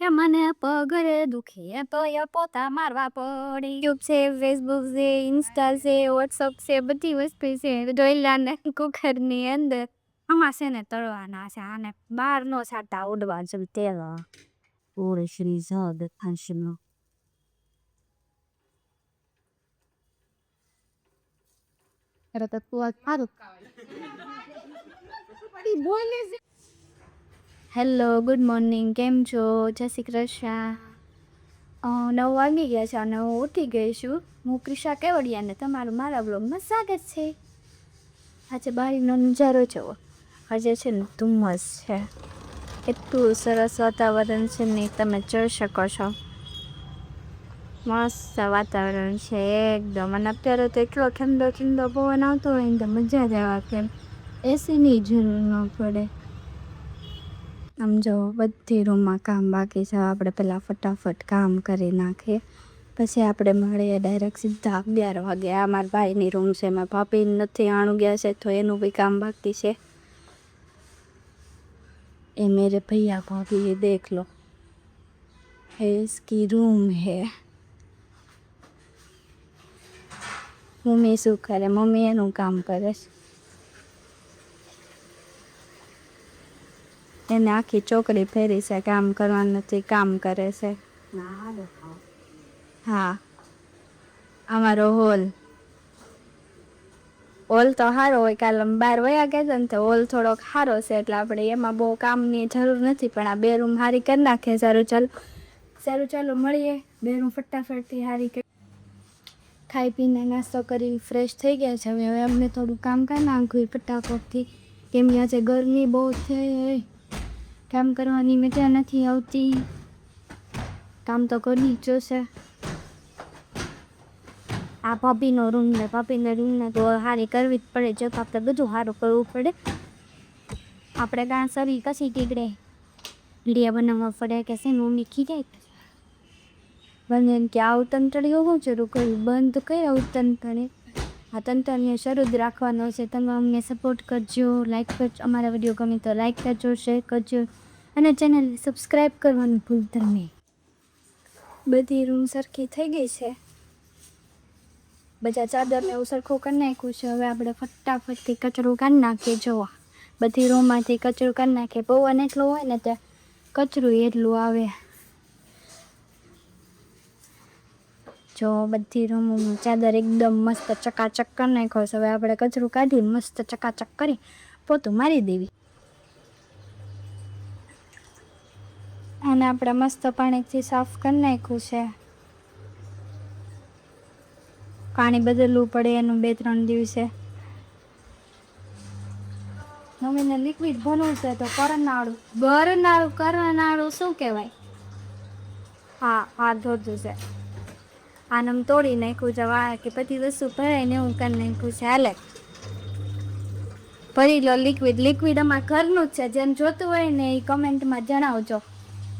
એ મને પગરે દુખે તો એ પોતા મારવા પડે. યુટ્યુબ છે, ફેસબુક છે, ઇન્સ્ટા છે, વોટ્સઅપ છે, બધી વસ્તુ છે. ડોયલાને કુકરની અંદર આમાં છે ને તળવાના છે. આને બહાર નો છાટા ઉડવા જેમ તેલ ઓરે શ્રી જગ ખાંસનો હેલો, ગુડ મોર્નિંગ, કેમ છો? જય શ્રી કૃષ્ણ. 9 વાગી ગયા છે અને હું ઉઠી ગઈ છું. હું ક્રિશા કેવડિયાને તમારું મારા બ્લોગમાં સ્વાગત છે. આજે બહારનો નજારો જુઓ. આજે છે ને ધુમ્મસ છે. એટલું સરસ વાતાવરણ છે ને તમે જોઈ શકો છો. મસ્ત વાતાવરણ છે એકદમ. અને અત્યારે તો એટલો ઠંડો ઠંડો પવન આવતો હોય ને તો મજા જ આવે. કેમ એસીની જરૂર ન પડે. આમ જો બધી રૂમમાં કામ બાકી છે. આપણે પહેલાં ફટાફટ કામ કરી નાખીએ, પછી આપણે મળીએ ડાયરેક્ટ સીધા 11 વાગે. આ મારા ભાઈની રૂમ છે. મારા ભાભી નથી આણું ગયા છે તો એનું બી કામ બાકી છે. એ મેરે ભૈયા ભાભી ये देख लो, है इसकी रूम है. મમ્મી શું કરે? મમ્મી એનું કામ કરે છે. એને આખી ચોકડી ફેરી છે. કામ કરવાનું નથી, કામ કરે છે. હા, અમારો હોલ તો સારો હોય. કાલે 12 વાગ્યા ગયા ને તો હોલ થોડોક સારો છે એટલે આપણે એમાં બહુ કામની જરૂર નથી. પણ આ 2 રૂમ સારી કરી નાખે. સારું ચાલો મળીએ. 2 રૂમ ફટાફટથી સારી કરી ખાઈ પીને નાસ્તો કરી ફ્રેશ થઈ ગયા છે. હવે અમને થોડું કામ કરી નાખ્યું ફટાફટથી. કેમ કે આજે ગરમી બહુ છે, કામ કરવાની મજા નથી આવતી. કામ તો કરવી જ જોશે. આ ભાભીનો રૂમ ને ભાભીના રૂમને તો સારી કરવી જ પડે. જો આપણે બધું સારું કરવું પડે. આપણે કાં સરી કશી ટીકડે વિડીયા બનાવવા પડે કે છે મમ્મી ખીજાય બને કે આવું તંતણીઓ હું શરૂ કર્યું બંધ કઈ આવું તંતણે. આ તંતણીઓ શરૂ જ રાખવાનો છે. તમે અમને સપોર્ટ કરજો, લાઈક કરજો. અમારા વિડીયો ગમે તો લાઈક કરજો, શેર કરજો અને ચેનલને સબસ્ક્રાઈબ કરવાનું ભૂલતા નહીં. બધી રૂમ સરખી થઈ ગઈ છે. બધા ચાદરને એવું સરખું કરી નાખ્યું છે. હવે આપણે ફટાફટથી કચરું કાઢી નાખીએ. જોવા બધી રૂમમાંથી કચરું કાઢી નાખીએ. પવન એટલું હોય ને ત્યાં કચરું એટલું આવે. જો બધી રૂમનું ચાદર એકદમ મસ્ત ચકાચક કરી નાખ્યો છે. હવે આપણે કચરું કાઢી મસ્ત ચકાચક કરી પોતું મારી દેવી. અને આપણે મસ્ત પાણીથી સાફ કરી નાખ્યું છે. પાણી બદલવું પડે એનું 2-3 દિવસે. મમ્મીને લિક્વિડ ભરવું છે તો કરનાળું શું કહેવાય? હા ધોધું છે. આનમ તોડી નાખ્યું છે. વાહ કે બધી વસ્તુ ભરાય ને એવું કરી નાખ્યું છે. હાલે ભરી લો લિક્વિડ અમારા ઘરનું જ છે. જેમ જોતું હોય ને એ કમેન્ટમાં જણાવજો.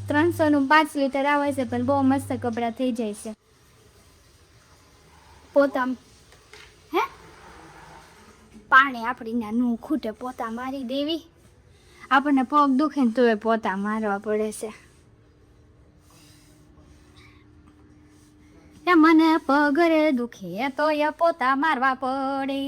300નું 5 લિટર આવે છે પણ બહુ મસ્ત કપડાં થઈ જાય છે. પોતા હે પાણી આપણી ના નું ખૂટે પોતા મારી દેવી. આપણને પગ દુખે ને તોય પોતા મારવા પડે છે. એ મને પગરે દુખે તો એ પોતા મારવા પડે.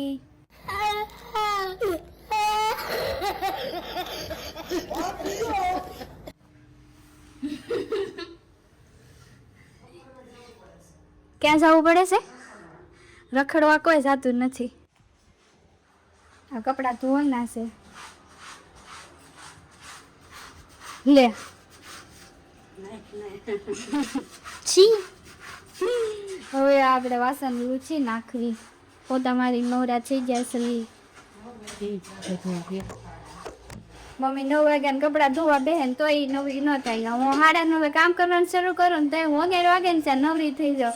ક્યાં જવું પડે છે? રખડવા કોઈ જાતું નથી. આ કપડાં ધોવાના છે. લે છી. હવે આપણે વાસણ લૂછી નાખવી. પોતા મારી નવરા થઈ ગયા છે. મમ્મી 9 વાગ્યા કપડાં ધોવા બેહે તો એ નવરી ન થાય. હું 9:30 કામ કરવાનું શરૂ કરું ને તો 11 વાગે ને ત્યાં નવરી થઈ જાવ.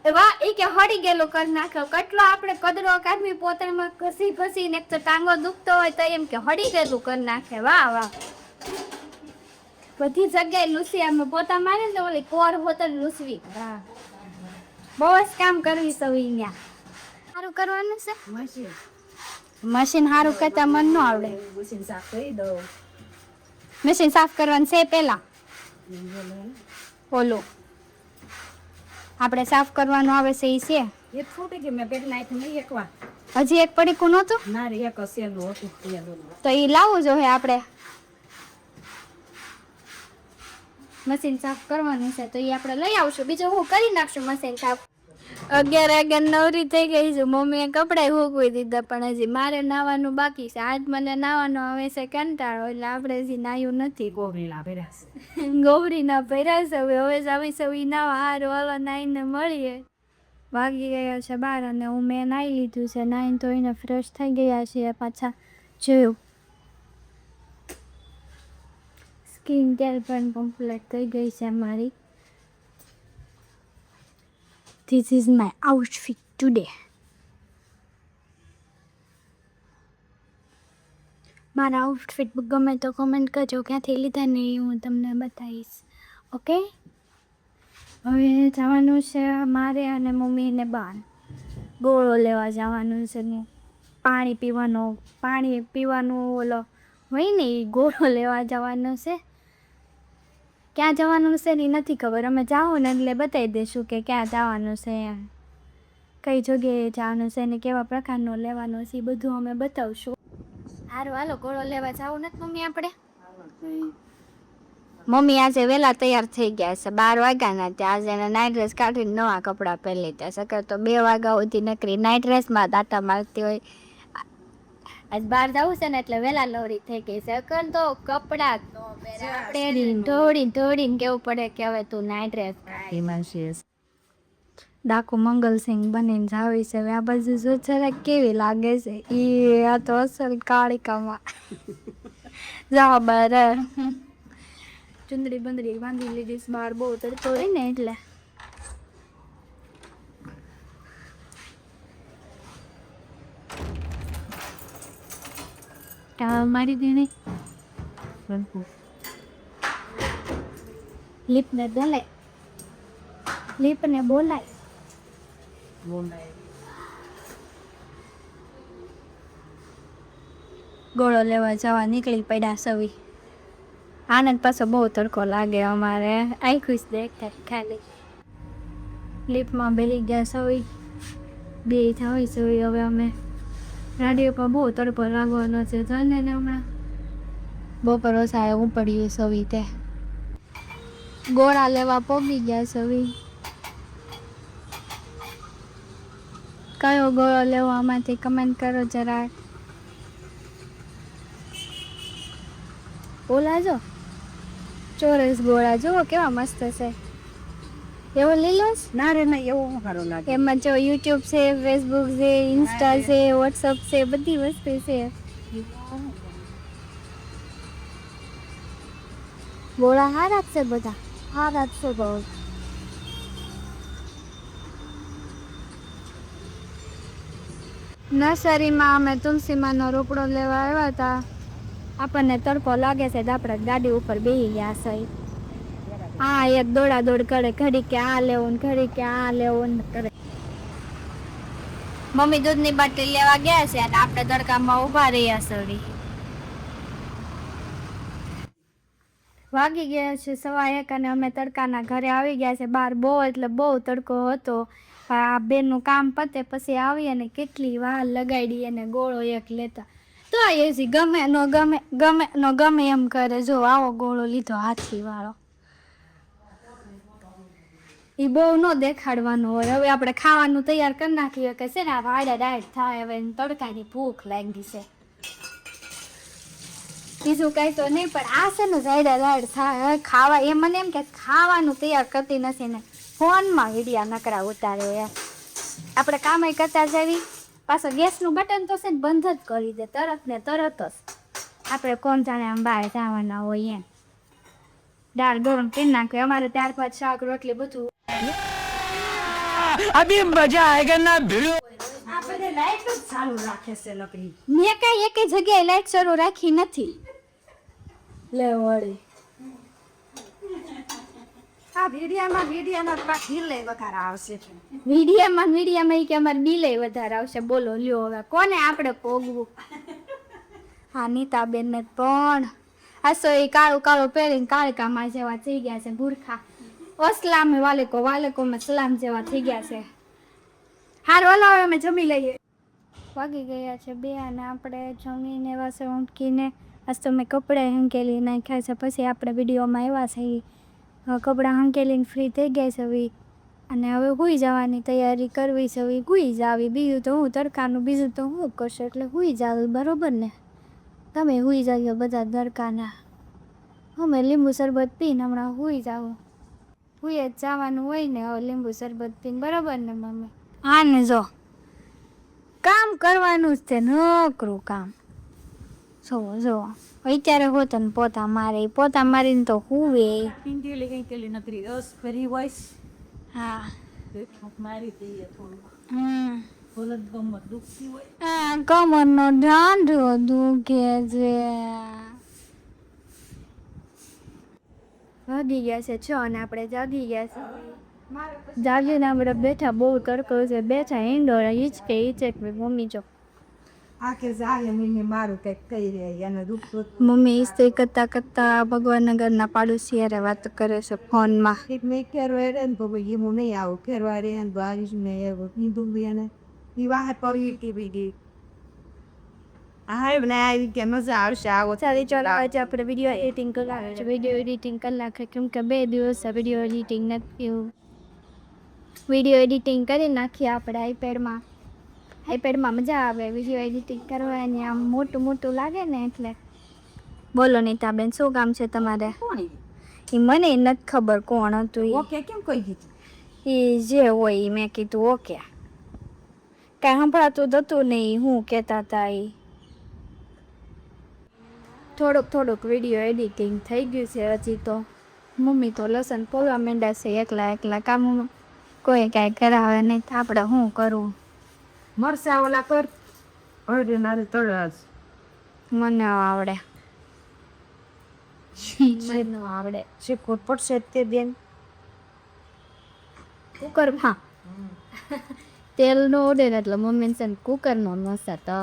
વાહ એ કે હળી ગયેલું કરી નાખો. કેટલો આપણે કદરો કાઢવી પોતામાં ઘસી ને એક તો ટાંગો દુખતો હોય તો એમ કે હળી ગયેલું કરી નાખે. વાહ બધી જગ્યાએ લૂસી. અમે પોતા મારે ને ઓલી કોર હોતલ લૂસવી. બહુ જ કામ કરવી સવી ત્યાં. સારું કરવાનું છે. મશીન સારું કરતા મન ન આવડે. મશીન સાફ કરી દઉં. મશીન સાફ કરવાનું છે પહેલા ઓલો આપણે સાફ કરવાનું આવે છે એ છે એક ફૂટી કે મેં પેટ નાખી નહીં એકવાર હજી એક પડીકું નહોતું ના રે એક હસેલું હતું તો એ લાવવું જોઈએ આપણે મશીન સાફ કરવાનું છે તો એ આપણે લઈ આવશું બીજું હું કરી નાખશું મશીન સાફ 11 નવરી થઈ ગઈ છું મમ્મીએ કપડાં સૂકવી દીધા પણ હજી મારે નાવાનું બાકી છે આજ મને નાવાનો આવે છે કંટાળો એટલે આપણે હજી નાયું નથી ગોગરીના ભેરાસ ગૌરીના ભર્યા છે હવે જાવી સવી નાવા હારું હાલો નાઈને મળીએ વાગી ગયા છે 12 અને હું મેં નાહી લીધું છે નાઈને તો એને ફ્રેશ થઈ ગયા છે પાછા જોયું સ્કિન કેર પણ કમ્પ્લીટ થઈ ગઈ છે મારી this is my outfit today મારા આઉટફિટ ગમે તો કોમેન્ટ કરજો ક્યાંથી લીધા ને એ હું તમને બતાવીશ ઓકે હવે જવાનું છે મારે અને મમ્મીને બાન ગોળો લેવા જવાનું છે પાણી પીવાનું ઓલો હોય ને એ ગોળો લેવા જવાનો છે ક્યાં જવાનું છે એ નથી ખબર અમે જાઓ ને એટલે બતાવી દઈશું કે ક્યાં જવાનું છે એમ કઈ જગ્યાએ જવાનું છે ને કેવા પ્રકારનો લેવાનો છે એ બધું અમે બતાવશું સારું હાલો ગોળો લેવા જવું નથી મમ્મી આપણે મમ્મી આજે વહેલા તૈયાર થઈ ગયા છે 12 વાગ્યાના ત્યાં આજે એને નાઇટ ડ્રેસ કાઢીને નવા કપડાં પહેરી લીધા સકર તો 2 વાગ્યા સુધી નકરી નાઇટ ડ્રેસમાં દાટા મારતી હોય આજ બહાર જવું છે ને એટલે વહેલા નવરી થઈ ગઈ છે અકર તો કપડાં ઢોળીને કેવું પડે કે હવે તું નાઇટ ડ્રેસ ડાકુ મંગલસિંહ બનીને જાવી છે આ બાજુ જો જરાક કેવી લાગે છે એ આ તો અસલ કાળિકામાં જાઓ બાર ચુંદડી બંદડી બાંધી લીધી બહાર બહુ તડકો હોય ને એટલે મારી દીની લીપને દલે લીપને બોલાય ગોળો લેવા જવા નીકળી પડ્યા સવી આનંદ પાછો બહુ તડકો લાગે અમારે આખું જ દેખતા ખાલી લીપમાં બેલી ગયા સવી બે થવી સવી હવે અમે રાડીઓ પર બહુ તડકો લાગવાનો છે જાને ને હમણાં બપોર ઓછા એવું પડ્યું સવી તે ગોળા લેવા પોગી ગયા સવી કયો ગોળો લેવો આમાંથી કમેન્ટ કરો જરા ઓલા જો ચોરસ ગોળા જુઓ કેવા મસ્ત છે એવો લીલો ના રે ના એવું સારું લાગે એમાં જો યુટ્યુબ છે ફેસબુક છે ઇન્સ્ટા છે વોટ્સઅપ છે બધી વસ્તુ છે ગોળા હારા જ છે બધા હારા જ છે બહુ નર્સરીમાં અમે તુલસીમાંનો રોપડો લેવા આવ્યા હતા આપણને તડકો લાગે છે તો આપણે ગાડી ઉપર બેસી ગયા છે હા એક દોડા દોડ કરે ઘડી કે આ લેવું ને ઘડી કે આ લેવું ને કરે મમ્મી દૂધની બાટલી લેવા ગયા છે અને આપણે તડકામાં ઊભા રહ્યા સડી વાગી ગયા છે 1:15 અને અમે તડકાના ઘરે આવી ગયા છે બહાર બહુ એટલે બહુ તડકો હતો આ બેનનું કામ પતે પછી આવી અને કેટલી વાર લગાડી અને ગોળો એક લેતા તો એસી ગમે નો ગમે એમ કરે જો આવો ગોળો લીધો હાથી વાળો એ બહુ ન દેખાડવાનું હોય હવે આપણે ખાવાનું તૈયાર કરી નાખીએ કે છે ને આ વાડા ડાયટ થાય હવે તડકાની ભૂખ લાગી છે બીજું કઈ તો નહીં પણ આ છે ને વાડા ડાયટ થાય ખાવા એ મને એમ કે ખાવાનું તૈયાર કરતી નથી ને ફોનમાં વિડીયા નકરા ઉતારે યાર આપણે કામ કરતા જવી પાછો ગેસનું બટન તો છે ને બંધ જ કરી દે તરત ને તરત જ આપણે કોણ જાણે આમ બહાર જવાના હોય એમ દાળ ગરમ કરી નાખે અમારે 4-5 શાક રોટલી બધું અભી મજા આયેગા ના ભીડો આપણે લાઈટ જ ચાલુ રાખે છે નકરી મેં કઈ એક જગ્યાએ લાઈટ શરૂ રાખી નથી લે વળી આ વિડિયામાં બિલે વધારે આવશે વિડીયામાં કે અમારે બિલે વધારે આવશે બોલો લ્યો હવે કોને આપણે પોગવું હા નીતાબેન ને પણ હાસો એ કાળું કાળું પહેરીને કાળકામાં જેવા થઈ ગયા છે બુરખા. અસલામ વાલેકુમ સલામ જેવા થઈ ગયા છે. હારું હાલો હવે અમે જમી લઈએ. વાગી ગયા છે 2 અને આપણે જમીને વાસણ ઉટકીને આજ તો મેં કપડાં હંકેલી નાખ્યા છે. પછી આપણે વિડીયોમાં આવ્યા છે કપડાં હંકેલીને ફ્રી થઈ ગયા છે હવે. અને હવે સૂઈ જવાની તૈયારી કરવી છે. હવે સૂઈ જાવી. બીજું તો હું તડકાનું બીજું તો હું કરશે એટલે સૂઈ જાવી. બરોબર ને? તમે સૂઈ જાવ બધા તડકાના. અમે લીંબુ શરબત પીને હમણાં સૂઈ જાઉં. સૂઈ જ જવાનું હોય ને હવે લીંબુ શરબત પીને. બરોબર ને મમ્મી? હા ને જો કામ કરવાનું જ છે નકરું કામ. જો અત્યારે હોત ને પોતા મારીને તો હુવે. પિંકેલી નકરી રસ ભરી હોય. હા મારી દઈએ થોડું. બોલત ગમત દુખતી હોય. કમરનો દાંડો દુખે છે. વાગી ગયા છે 6 અને આપણે જાગી ગયા છે. જાગીને આપણે બેઠા બહુ તડકો છે. બેઠા ઈંડોરા ઈચકે મમ્મી જો આખે જાય મમ્મી મારું કંઈક કહી રહે એને દુખતું. મમ્મી ઇસ્ત્રી કરતા ભગવાનનગરના પાડોશી હારે વાત કરે છે ફોનમાં. મેં કેરો રે ને તો ભાઈ હું નહીં આવું કેરવા રે ને બારીશ ને એવું કીધું બી એને એ વાહ પડી કે બીજી હા એમને આવી કે મજા આવશે આવો. સારી ચાલો આજે આપણે વિડીયો એડિટિંગ કરી નાખે કેમ કે 2 દિવસ વિડીયો એડિટિંગ નથી થયું. વિડીયો એડિટિંગ કરી નાખીએ આપણે આઈપેડમાં મજા આવે વિડીયો એડિટિંગ કરવાની. આમ મોટું લાગે ને એટલે. બોલો નીતાબેન શું કામ છે તમારે? એ મને નથી ખબર કોણ હતું. ઓકે કેમ કહી દીધું? એ જે હોય એ મેં કીધું ઓકે. કાંઈ સંભળાતું હતું નહીં હું કહેતા હતા એ. થોડુંક વિડીયો એડિટિંગ થઈ ગયું છે હજી તો. મમ્મી તો લસણ પોવા માંડ્યા છે એકલા કામ કોઈ કાંઈ કરાવે નહીં. આપણે શું કરવું? મરસા ઓલા કર અરે નારે તળાજ મને આવડે. શીખવું પડશે તે બેન. કુકરમાં તેલનો ઓર્ડર એટલે મમ્મી છે ને કુકરનો મસા તો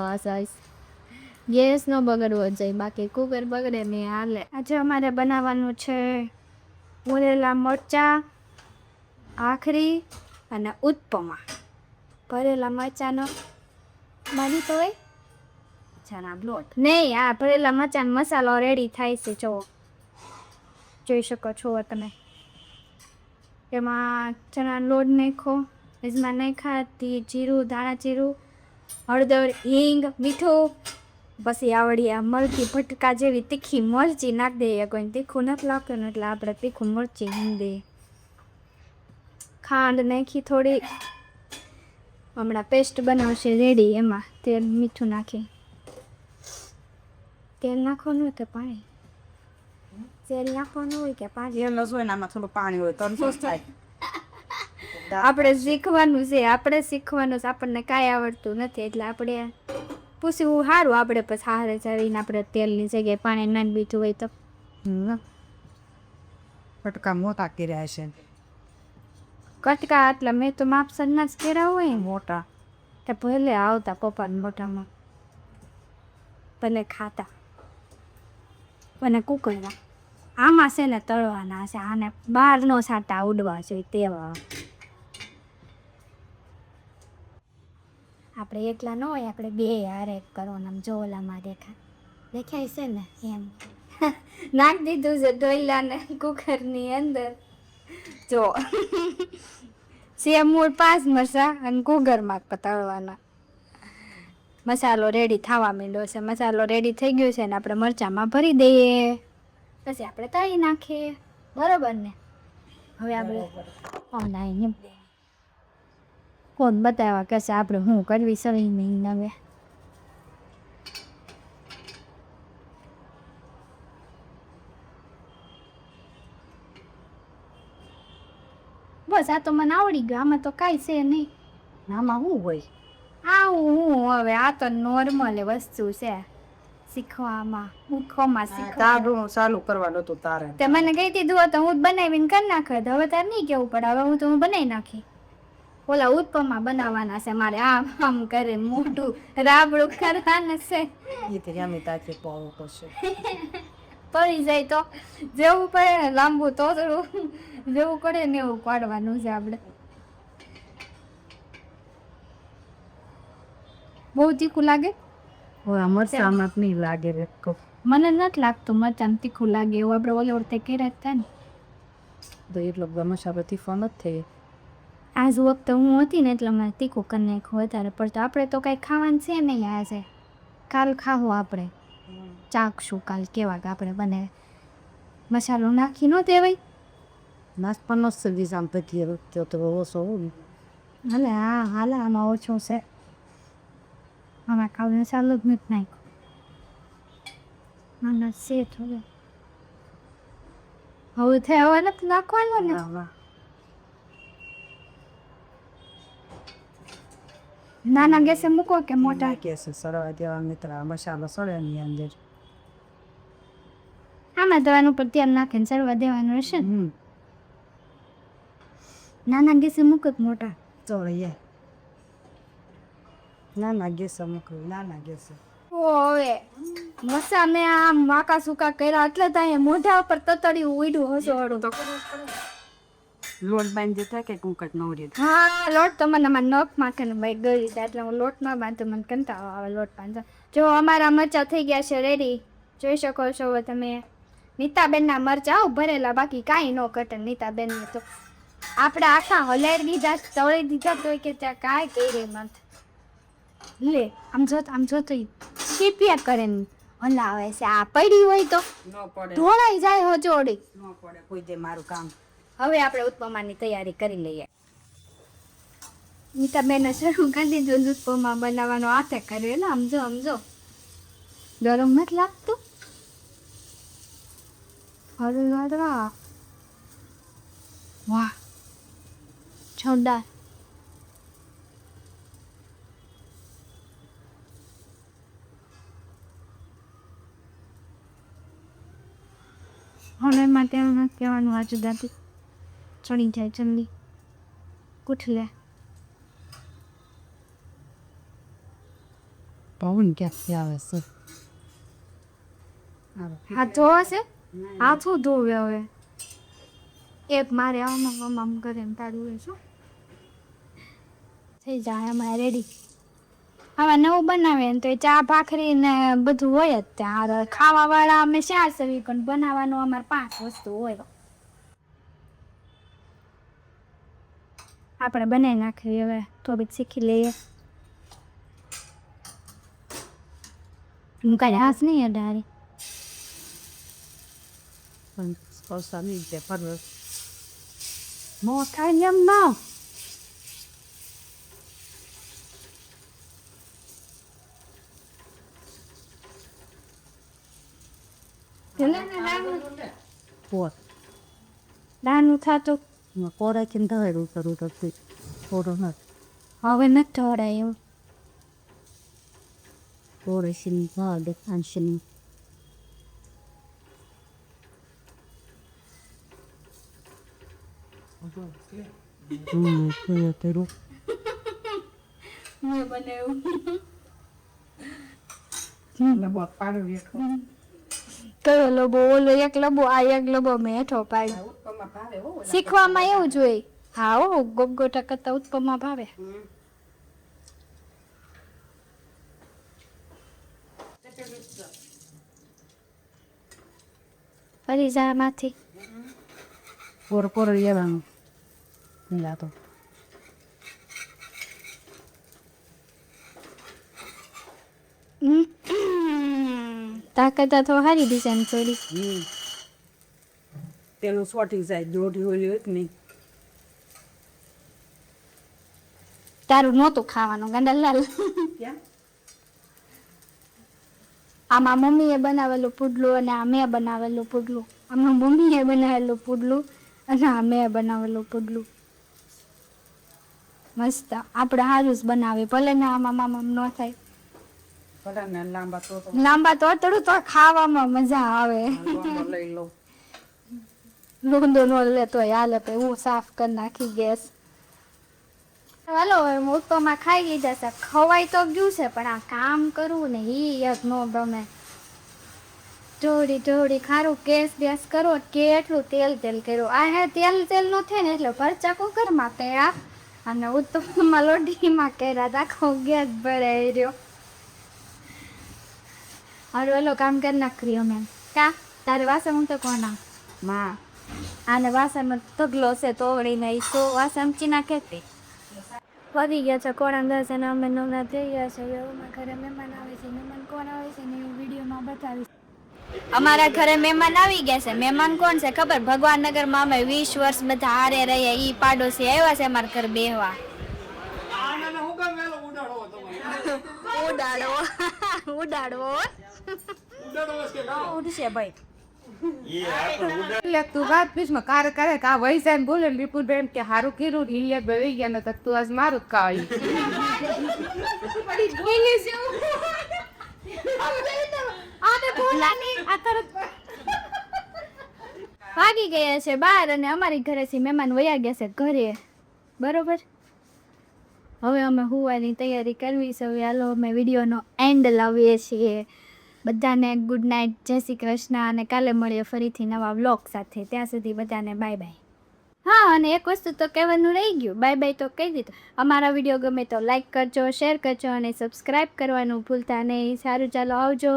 ગેસ નો બગડવો જોઈએ. બાકી કુકર બગડે નહીં હાલે. આજે અમારે બનાવવાનું છે ભરેલા મરચાં આખરી અને ઉત્પમા. ભરેલા મરચાંનો મારી તો હોય ચણા લોટ નહીં. આ ભરેલા મરચાંનો મસાલો રેડી થાય છે. જોઈ શકો છો તમે. એમાં ચણા લોટ નાખો. એમાં નાખાતી જીરું ધાણા જીરું હળદર હિંગ મીઠું. પછી આવડી આ મરચી ભટકા જેવી તીખી મરચી નાખી દઈએ. કોઈને તીખું નથી લાગતું ને એટલે આપણે તીખું મરચી નાખી દઈએ. ખાંડ નાખી થોડી. હમણાં પેસ્ટ બનાવશે રેડી. એમાં તેલ મીઠું નાખી. તેલ નાખવાનું હોય કે પાણી? તેલ નાખવાનું હોય કે પાણી? તેલ હોય ને આમાં થોડું પાણી હોય તો શું થાય? આપણે શીખવાનું છે. આપણને કાંઈ આવડતું નથી એટલે આપણે પૂછવું સારું. આપણે પછી હારે ચાવીને આપણે તેલની જગ્યાએ પાણી નાખી બીજું હોય તો ફટકા મોટા કર્યા છે. કટકા એટલે મેં તો માપસરના જ કર્યા હોય મોટા. તો ભલે આવતા પપ્પાને મોટામાં ભલે ખાતા. અને કુકરના આમાં છે ને તળવાના છે. આને બહારનો સાટા ઉડવા છે તેવા. આપણે એકલા ન હોય. આપણે 2 હારે કરવાના. જો ઓલામાં દેખાય છે ને એમ નાખી દીધું છે ઢોલાને કુકરની અંદર. જો મૂળ 5 મરચાં અને કુકરમાં તળવાના. મસાલો રેડી થવા માંડ્યો છે. મસાલો રેડી થઈ ગયો છે ને આપણે મરચાંમાં ભરી દઈએ. પછી આપણે તળી નાખીએ. બરોબર ને? હવે આપણે ઓનલાઈન કોણ બતાવવા કહેશે આપણે શું કરવી સળી નહીં હવે. બસ આ તો મને આવડી ગયું. આમાં તો કાંઈ છે નહીં. આમાં શું હોય? આવું હું હવે આ તો નોર્મલ વસ્તુ છે શીખવામાં. તારું ચાલુ કરવાનું હતું તારે. તે મને કહી દીધું તો હું બનાવીને કરી નાખત. હવે તારે નહીં કેવું પડે. હવે હું બનાવી નાખી. ઓલા ઉત્પમા બનાવવાના છે મારે. આમ કરે મોટું રાબડું કરવાના છે. એ તો યમી તાકે પાવું પડશે. પડી જાય તો જેવું પડે ને લાંબુ તો જેવું પડે ને એવું પાડવાનું છે આપણે. બહુ તીખું લાગે? મરચામાં નહીં લાગે રે મને નથી લાગતું મરચાં તીખું લાગે એવું. આપણે ઓલે વખતે કર્યા હતા ને તો એટલો મસાલો તીખો નથી થઈ. આજ વખતે હું હતી ને એટલે મને તીખું કરી નાખ્યું વધારે પડતું. આપણે તો કાંઈ ખાવાનું છે નહીં આજે. કાલ ખાવું આપણે, ચાખશું કાલ કેવા કે આપણે બને. મસાલો નાખી ન દેવાય? નાસ્તો સબ્જી સામ પતી તો ઓછો હોય. હાલે હા હાલે આમાં ઓછો છે. આમાં ખાવું મસાલો જ નથી નાખ્યો. આના છે થોડો હવે થાય હવે નથી નાખવાનું ને. નાના ગેસે મૂકો કે મોટા? ગેસ સળવા દેવા મિત્ર મસાલો સળે ની અંદર. આમાં દવાનું પર તેલ નાખીને સરવા દેવાનું હશે ને. નાના ગેસે મૂકો કે મોટા? ચોળીએ નાના ગેસ મૂકવું નાના ગેસ. ઓવે મસા મેં આમ વાકા સુકા કર્યા એટલે ત્યાં મોઢા ઉપર તતડી ઉડ્યું હસોડું તો. લોટ બાંધી થાય કે કુકટ નવરી. હા લોટ તો મને અમારા નખ માથે ને ભાઈ ગળી જાય એટલે હું લોટ ના બાંધું. મને કંટાળો આવે લોટ બાંધવા. જો અમારા મરચા થઈ ગયા છે રેડી, જોઈ શકો છો તમે. નીતાબેનના મરચા ભરેલા, બાકી કાંઈ ન ઘટે નીતાબેનને તો. આપણે આખા હલાઈ દીધા તળી દીધા તો કે ત્યાં કાંઈ કરી નથી. લે આમ જોતો શીપિયા કરે ને હલાવે છે. આ પડી હોય તો ઢોળાઈ જાય હો જોડી. ન પડે કોઈ દે મારું કામ. હવે આપણે ઉપમાની તૈયારી કરી લઈએ. નીતાબેને શરૂ કરી દીધું ઉપમા બનાવવાનો હાથે કર્યો ને. સમજો ગરમ નથી લાગતું? વાહ જોરદાર. હવે એમાં તેનું નથી કહેવાનું આજુ દાદી ચડી જાય જલ્દી. કુઠ લે પવન ક્યાંથી આવે છે? હાથ ધોવા છે? હાથું ધોવે હવે. એક મારે આમ કરે એમ તારું હોય શું થઈ જાય અમારે રેડી. હવે નવું બનાવે ને તો એ ચા ભાખરી ને બધું હોય જ ત્યાં. ખાવા વાળા અમે 4 સવી પણ બનાવવાનું અમારે 5 વસ્તુ હોય. આપણે બનાવી નાખીએ હવે થોડીક શીખી લઈએ. હું કાંઈ હાથ નહીં અડારી પણ સ્પર્શાની જે ફરવા મોટા એમ ના. નાનું થતું કોરા કેમ થાય કરું તો થોડો નથી. હવે નથી ઢોળાય એવું. કોરેશની ભાગ આંશની તેરું મેં બનાવ્યું. કયો લોબો? ઓલો એક લોબો, આ એક લોબો મેં હેઠો પાડ્યો. શીખવામાં એવું જ હોય. હા હો ગોગોટા કરતા ઉત્પમમાં ભાવે. ફરીજામાંથી કોર લેવાનું નહીં તો તાકાત તો સારી ડિઝાઇન થોડી. તેનું સોટી જાય દોઢી ઓલી હોય નહીં. તારું નહોતું ખાવાનું ગંડાલાલ. આમાં મમ્મીએ બનાવેલું પુડલું અને આ મેં બનાવેલું પુડલું. આમાં મમ્મીએ બનાવેલું પુડલું અને આ મેં બનાવેલું પુડલું. મસ્ત. આપણે સારું જ બનાવે ભલે ને આમાં મામા ન થાય. લાંબા તો તોડું તો ખાવામાં મજા આવે. લઈ લો લોંદો ન લેતો હાલે પછી હું સાફ કરી નાખી ગેસ. હાલો હવે મોટોમાં ખાઈ લીધા છે. ખવાય તો ગયું છે પણ આ કામ કરવું ને એ એક ન ગમે. ઢોળી ખારું કેસ બેસ કરો કે એટલું તેલ કર્યું આ હે તેલ નો થાય ને એટલે ભરચા કુકરમાં કર્યા અને ઉત્તપમાં લોઢીમાં કર્યા આખો ગેસ ભરાઈ રહ્યો. હવે ઓલો કામ કરી નાખી અમે કા તારે વાસણ હું તો કોના માં આને વાસણમાં તગલો છે તોવડીને એ તો વાસણ ચીના ખેતી વધી ગયા છે કોણા દસ અને અમે નવના થઈ ગયા છે. અમારા ઘરે મહેમાન આવે છે. મહેમાન કોણ આવે છે ને એ વિડીયોમાં બતાવીશ. અમારા ઘરે મહેમાન આવી ગયા છે. મહેમાન કોણ છે ખબર? ભગવાન નગરમાં અમે 20 વર્ષ બધા હારે રહ્યા ઈ પાડોશી આવ્યા છે અમારા ઘર બેહવા. ઉડાડવો ઉડશે ભાઈ. એટલે તું વાત પીસમાં કરે કા વૈસા ને બોલે વિપુલ બેન કે હારું કીધું ઢીલિયા બેવી ગયા ને તું આજ મારું જ કાઈ ભાગી ગયા છે બહાર અને અમારી ઘરેથી મહેમાન વયા ગયા છે ઘરે. બરોબર, હવે અમે હુવાની તૈયારી કરવી છે. હવે હાલો અમે વિડીયોનો એન્ડ લાવીએ છીએ. બધાને ગુડ નાઇટ, જય શ્રી કૃષ્ણ અને કાલે મળીએ ફરીથી નવા વ્લોગ સાથે. ત્યાં સુધી બધાને બાય બાય. હા, અને એક વસ્તુ તો કહેવાનું રહી ગયું, બાય બાય તો કહી દીધું. અમારા વિડીયો ગમે તો લાઈક કરજો, શેર કરજો અને સબસ્ક્રાઈબ કરવાનું ભૂલતા નહીં. સારું, ચાલો આવજો.